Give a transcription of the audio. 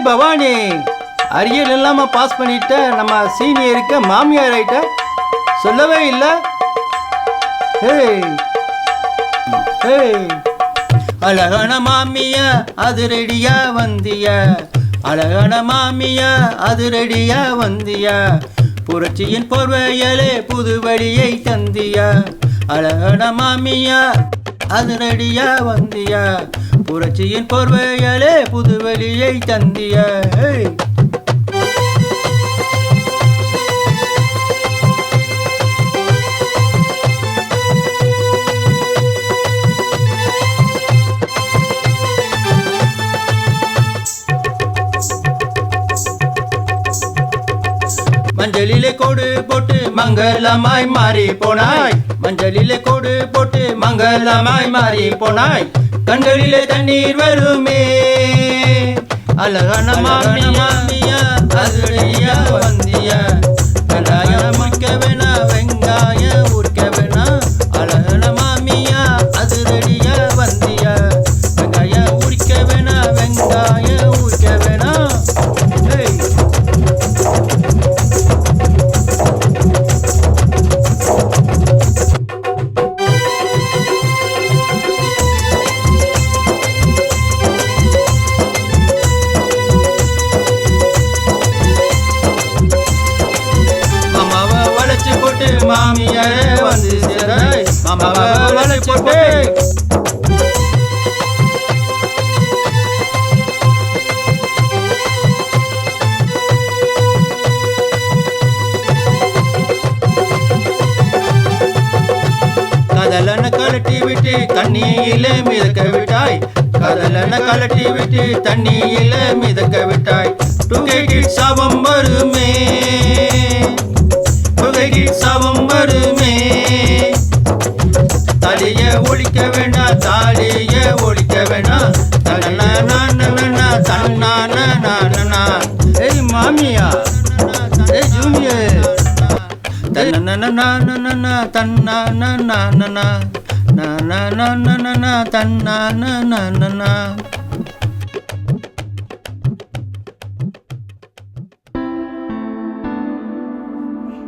பவானி, அரியல் இல்லாம பாஸ் பண்ணிட்ட நம்ம சீனியருக்கு மாமியார் ஆயிட்ட, சொல்லவே இல்லை. அழகான மாமியா அது ரெடியா வந்தியா, அழகான மாமியா அது ரெடியா வந்தியா, புரட்சியின் போர்வையாலே புது வழியை தந்தியா, அழகான மாமியா அது ரெடியா வந்தியா, புரட்சியின் போர்வையாலே புது வழியை தந்தியா. மஞ்சளிலே கோடு போட்டு மங்களமாய் மாறி போனாய், மஞ்சளிலே கோடு போட்டு மங்களமாய் மாறி போனாய், கண்களிலே தண்ணீர் வருமே, அழகான மாமியா அது ரெடியா வந்தியா, வெங்காயம் முறிக்க வேணா வெங்காயம் உரிக்க வேணா, அழகான மாமியா அது ரெடியா வந்தியா, வெங்காயம் உரிக்க வேணா வெங்காயம் உரிக்க வேணா. மாமியாரே வந்து சேராய், மாமாவை வளைச்சு போட்டு கதலன கலட்டி விட்டு தண்ணியிலே மிதக்க விட்டாய், கதலன கலட்டி விட்டு தண்ணியிலே மிதக்க விட்டாய், டுகேடி சாபம் வருமே, சவம் வருமே, தாலிய ஒழிக்க வேணா தாலிய ஒழிக்க வேணா, தன்னா ஏய் மாமியா ஏய் ஜூனியர் தன்னா